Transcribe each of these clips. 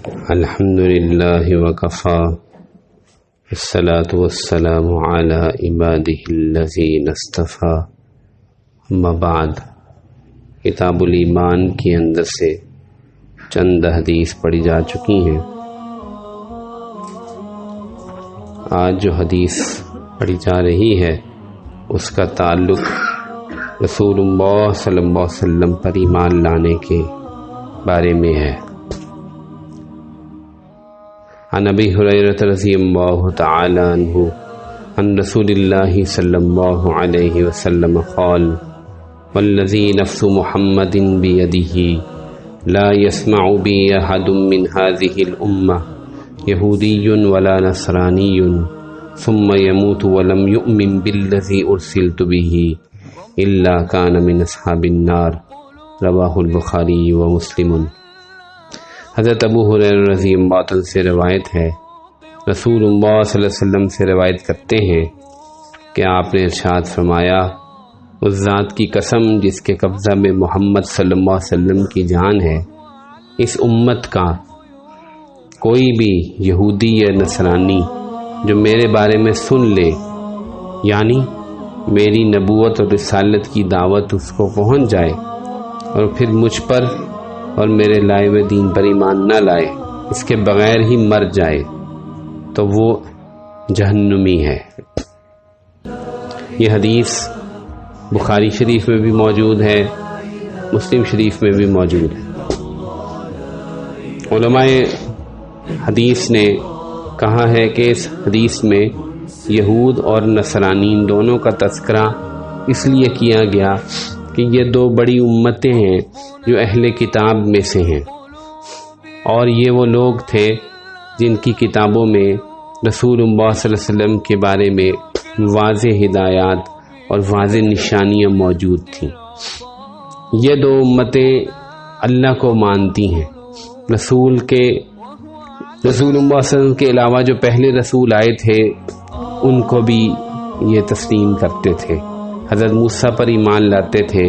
الحمدللہ وکفی الصلاۃ والسلام علی عبادہ الذین اصطفی اما بعد۔ کتاب الایمان کے اندر سے چند حدیث پڑھی جا چکی ہیں۔ آج جو حدیث پڑھی جا رہی ہے اس کا تعلق رسول اللہ صلی اللہ علیہ وسلم پر ایمان لانے کے بارے میں ہے۔ عن ابی ہریرہ رضی اللہ تعالی عنہ عن رسول اللہ صلی اللہ علیہ وسلم قال والذی نفس محمد بیدہ لا يسمع بی احد من هذه الامة یہودی ولا نصرانی ثم يموت ولم يؤمن بالذی ارسلت به الا كان من اصحاب النار رواہ البخاری ومسلم۔ حضرت ابو ہریرہ رضی اللہ عنہ سے روایت ہے، رسول اللہ صلی اللہ علیہ وسلم سے روایت کرتے ہیں کہ آپ نے ارشاد فرمایا، اس ذات کی قسم جس کے قبضہ میں محمد صلی اللہ علیہ وسلم کی جان ہے، اس امت کا کوئی بھی یہودی یا نصرانی جو میرے بارے میں سن لے، یعنی میری نبوت اور رسالت کی دعوت اس کو پہنچ جائے اور پھر مجھ پر اور میرے لائے ہوئے دین پر ایمان نہ لائے، اس کے بغیر ہی مر جائے تو وہ جہنمی ہے۔ یہ حدیث بخاری شریف میں بھی موجود ہے، مسلم شریف میں بھی موجود ہے۔ علماء حدیث نے کہا ہے کہ اس حدیث میں یہود اور نصرانین دونوں کا تذکرہ اس لیے کیا گیا کہ یہ دو بڑی امتیں ہیں جو اہل کتاب میں سے ہیں، اور یہ وہ لوگ تھے جن کی کتابوں میں رسول اللہ صلی اللہ علیہ وسلم کے بارے میں واضح ہدایات اور واضح نشانیاں موجود تھیں۔ یہ دو امتیں اللہ کو مانتی ہیں، رسول اللہ صلی اللہ علیہ وسلم کے علاوہ جو پہلے رسول آئے تھے ان کو بھی یہ تسلیم کرتے تھے، حضرت موسیٰ پر ایمان لاتے تھے،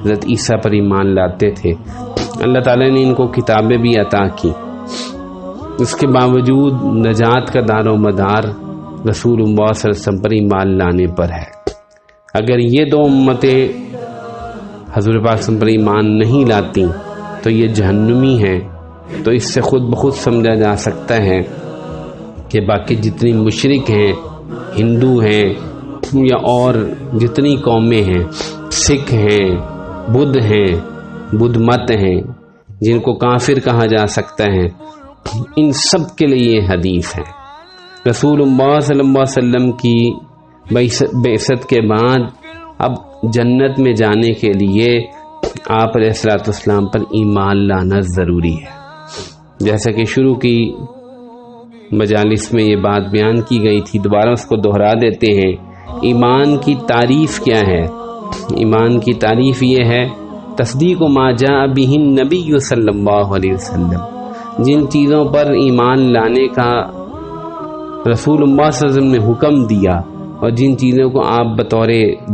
حضرت عیسیٰ پر ایمان لاتے تھے۔ اللہ تعالیٰ نے ان کو کتابیں بھی عطا کی، اس کے باوجود نجات کا دار و مدار رسول اللہ صلی اللہ علیہ وسلم پر ایمان لانے پر ہے۔ اگر یہ دو امتیں حضور پاک صلی اللہ علیہ وسلم پر ایمان نہیں لاتی تو یہ جہنمی ہیں، تو اس سے خود بخود سمجھا جا سکتا ہے کہ باقی جتنی مشرک ہیں، ہندو ہیں یا اور جتنی قومیں ہیں، سکھ ہیں، بدھ ہیں، بدھ مت ہیں، جن کو کافر کہا جا سکتا ہے، ان سب کے لیے یہ حدیث ہے۔ رسول اللہ صلی اللہ علیہ وسلم کی بعثت کے بعد اب جنت میں جانے کے لیے آپ علیہ الصلوۃ والسلام پر ایمان لانا ضروری ہے۔ جیسا کہ شروع کی مجالس میں یہ بات بیان کی گئی تھی، دوبارہ اس کو دہرا دیتے ہیں۔ ایمان کی تعریف کیا ہے؟ ایمان کی تعریف یہ ہے تصدیق ما جاء بہ النبی صلی اللہ علیہ وسلم، جن چیزوں پر ایمان لانے کا رسول اللہ صلی اللہ علیہ وسلم نے حکم دیا اور جن چیزوں کو آپ بطور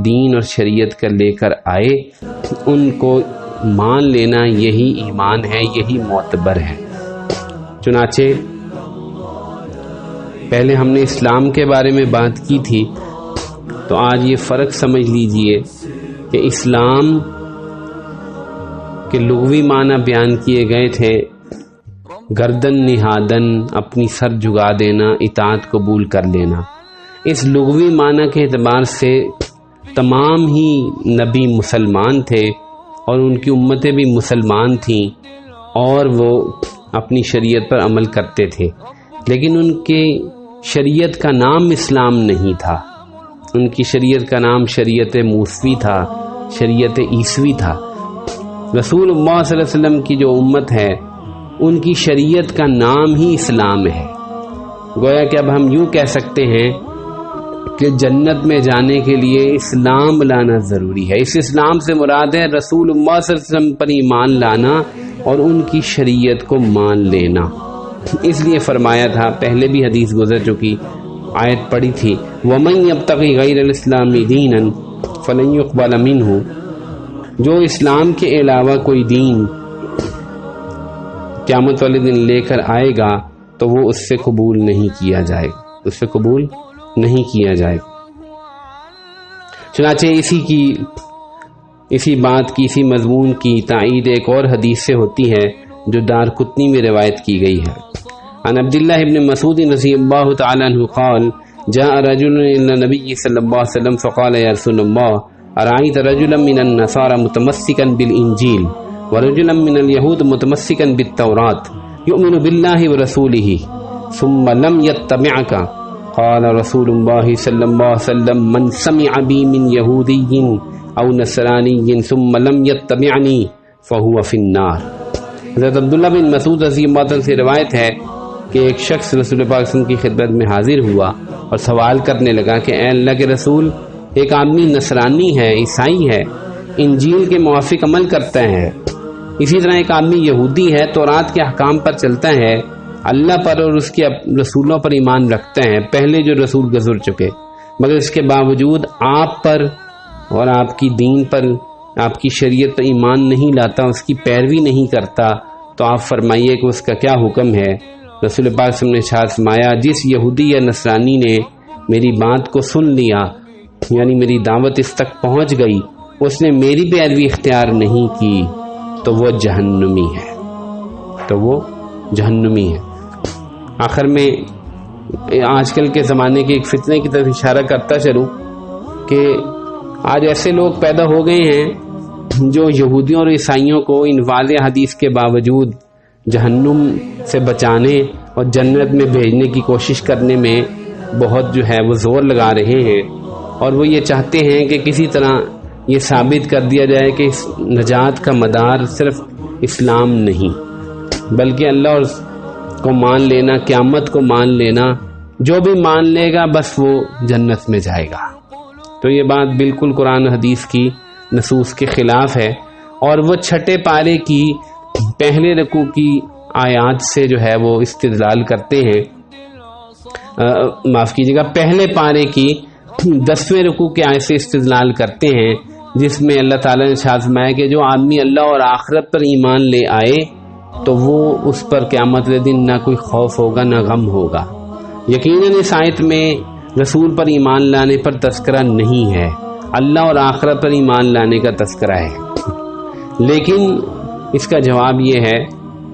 دین اور شریعت کا لے کر آئے ان کو مان لینا، یہی ایمان ہے، یہی معتبر ہے۔ چنانچہ پہلے ہم نے اسلام کے بارے میں بات کی تھی، تو آج یہ فرق سمجھ لیجئے کہ اسلام کے لغوی معنی بیان کیے گئے تھے، گردن نہادن، اپنی سر جھکا دینا، اطاعت قبول کر لینا۔ اس لغوی معنی کے اعتبار سے تمام ہی نبی مسلمان تھے اور ان کی امتیں بھی مسلمان تھیں اور وہ اپنی شریعت پر عمل کرتے تھے، لیکن ان کی شریعت کا نام اسلام نہیں تھا، ان کی شریعت کا نام شریعت موسوی تھا، شریعت عیسوی تھا۔ رسول اللہ صلی اللہ علیہ وسلم کی جو امت ہے ان کی شریعت کا نام ہی اسلام ہے۔ گویا کہ اب ہم یوں کہہ سکتے ہیں کہ جنت میں جانے کے لیے اسلام لانا ضروری ہے۔ اس اسلام سے مراد ہے رسول اللہ صلی اللہ علیہ وسلم پر ایمان لانا اور ان کی شریعت کو مان لینا۔ اس لیے فرمایا تھا، پہلے بھی حدیث گزر چکی، آیت پڑھی تھی، وَمَن يَبْتَغِ غَيْرَ الْإِسْلَامِ دِينًا فَلَن يُقْبَلَ مِنْهُ، جو اسلام کے علاوہ کوئی دین قیامت والے دن لے کر آئے گا تو وہ اس سے قبول نہیں کیا جائے گا، اس سے قبول نہیں کیا جائے گا۔ چنانچہ اسی بات کی، اسی مضمون کی تائید ایک اور حدیث سے ہوتی ہے جو دارقطنی میں روایت کی گئی ہے۔ عن عبداللہ ابن مسعود رضی اللہ تعالی عنہ قال جاء رجل الى النبي صلی اللہ علیہ وسلم فقال یا رسول اللہ ارأيت رجلا من النصارى متمسكا بالانجيل ورجلا من اليهود متمسكا بالتوراة يؤمن بالله ورسوله ثم لم يتبعك قال رسول الله صلی اللہ علیہ وسلم من سمع بي من يهودي او نصرانی ثم لم يتبعنی فهو فی النار۔ حضرت عبداللہ بن مسعود رضی اللہ عنہ سے روایت ہے کہ ایک شخص رسول پاک صلی اللہ علیہ وسلم کی خدمت میں حاضر ہوا اور سوال کرنے لگا کہ اے اللہ کے رسول، ایک آدمی نصرانی ہے، عیسائی ہے، انجیل کے موافق عمل کرتا ہے، اسی طرح ایک آدمی یہودی ہے، تورات کے احکام پر چلتا ہے، اللہ پر اور اس کے رسولوں پر ایمان رکھتا ہے، پہلے جو رسول گزر چکے، مگر اس کے باوجود آپ پر اور آپ کی دین پر، آپ کی شریعت پر ایمان نہیں لاتا، اس کی پیروی نہیں کرتا، تو آپ فرمائیے کہ اس کا کیا حکم ہے؟ رسول پاک صلی اللہ علیہ وسلم نے ارشاد فرمایا جس یہودی یا نصرانی نے میری بات کو سن لیا، یعنی میری دعوت اس تک پہنچ گئی، اس نے میری پیروی اختیار نہیں کی تو وہ جہنمی ہے، آخر میں آج کل کے زمانے کے ایک فتنے کی طرف اشارہ کرتا چلوں کہ آج ایسے لوگ پیدا ہو گئے ہیں جو یہودیوں اور عیسائیوں کو ان واضح حدیث کے باوجود جہنم سے بچانے اور جنت میں بھیجنے کی کوشش کرنے میں بہت وہ زور لگا رہے ہیں، اور وہ یہ چاہتے ہیں کہ کسی طرح یہ ثابت کر دیا جائے کہ اس نجات کا مدار صرف اسلام نہیں بلکہ اللہ کو مان لینا، قیامت کو مان لینا، جو بھی مان لے گا بس وہ جنت میں جائے گا۔ تو یہ بات بالکل قرآن حدیث کی نصوص کے خلاف ہے، اور وہ چھٹے پارے کی پہلے رکوع کی آیات سے وہ استدلال کرتے ہیں، معاف کیجیے گا، پہلے پارے کی 10ویں رکوع کے آیت سے استدلال کرتے ہیں، جس میں اللہ تعالیٰ نے ارشاد فرمایا کہ جو آدمی اللہ اور آخرت پر ایمان لے آئے تو وہ اس پر قیامت کے دن نہ کوئی خوف ہوگا نہ غم ہوگا۔ یقیناً اس آیت میں رسول پر ایمان لانے پر تذکرہ نہیں ہے، اللہ اور آخرت پر ایمان لانے کا تذکرہ ہے، لیکن اس کا جواب یہ ہے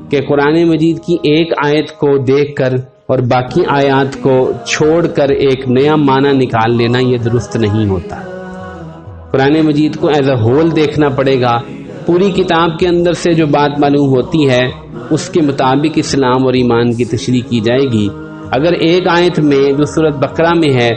کہ قرآن مجید کی ایک آیت کو دیکھ کر اور باقی آیات کو چھوڑ کر ایک نیا معنی نکال لینا یہ درست نہیں ہوتا۔ قرآن مجید کو ایز اے ہول دیکھنا پڑے گا، پوری کتاب کے اندر سے جو بات معلوم ہوتی ہے اس کے مطابق اسلام اور ایمان کی تشریح کی جائے گی۔ اگر ایک آیت میں جو سورۃ بقرہ میں ہے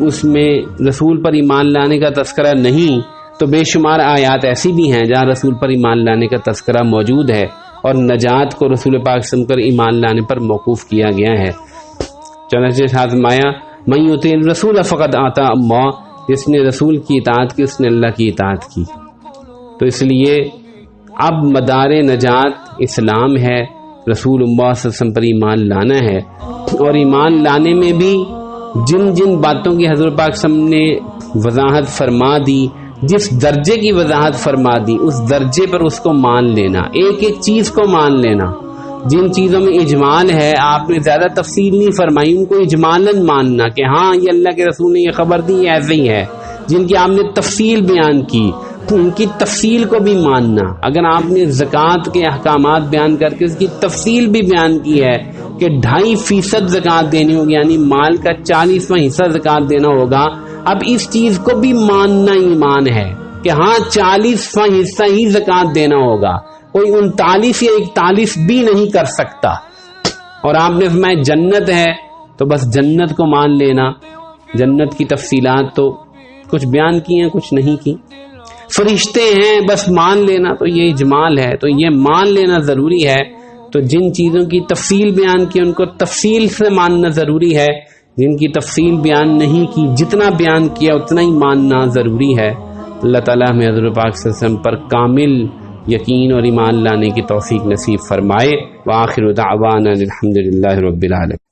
اس میں رسول پر ایمان لانے کا تذکرہ نہیں، تو بے شمار آیات ایسی بھی ہیں جہاں رسول پر ایمان لانے کا تذکرہ موجود ہے اور نجات کو رسول پاک صلی اللہ علیہ وسلم پر ایمان لانے پر موقوف کیا گیا ہے۔ چنانچہ فرمایا من یطیع الرسول فقد اطاع اللہ، جس نے رسول کی اطاعت کی اس نے اللہ کی اطاعت کی۔ تو اس لیے اب مدار نجات اسلام ہے، رسول اللہ صلی اللہ علیہ وسلم پر ایمان لانا ہے، اور ایمان لانے میں بھی جن جن باتوں کی حضرت پاک صلی اللہ علیہ وسلم نے وضاحت فرما دی، جس درجے کی وضاحت فرما دی اس درجے پر اس کو مان لینا، ایک ایک چیز کو مان لینا۔ جن چیزوں میں اجمال ہے آپ نے زیادہ تفصیل نہیں فرمائی، ان کو اجمالاً ماننا کہ ہاں یہ اللہ کے رسول نے یہ خبر دی، یہ ایسے ہی ہے۔ جن کی آپ نے تفصیل بیان کی ان کی تفصیل کو بھی ماننا۔ اگر آپ نے زکوٰۃ کے احکامات بیان کر کے اس کی تفصیل بھی بیان کی ہے کہ 2.5% زکوٰۃ دینی ہوگی، یعنی مال کا 40واں حصہ زکوٰۃ دینا ہوگا، اب اس چیز کو بھی ماننا ایمان ہے کہ ہاں 40واں حصہ ہی زکوٰۃ دینا ہوگا، کوئی 39 یا 41 بھی نہیں کر سکتا۔ اور آپ نے فرمایا جنت ہے تو بس جنت کو مان لینا، جنت کی تفصیلات تو کچھ بیان کی ہیں کچھ نہیں کی۔ فرشتے ہیں بس مان لینا، تو یہ اجمال ہے، تو یہ مان لینا ضروری ہے۔ تو جن چیزوں کی تفصیل بیان کی ان کو تفصیل سے ماننا ضروری ہے، جن کی تفصیل بیان نہیں کی جتنا بیان کیا اتنا ہی ماننا ضروری ہے۔ اللہ تعالیٰ ہمیں حضرت پاک صلی اللہ علیہ وسلم پر کامل یقین اور ایمان لانے کی توفیق نصیب فرمائے۔ وآخر دعوانا الحمد للہ رب العالمین۔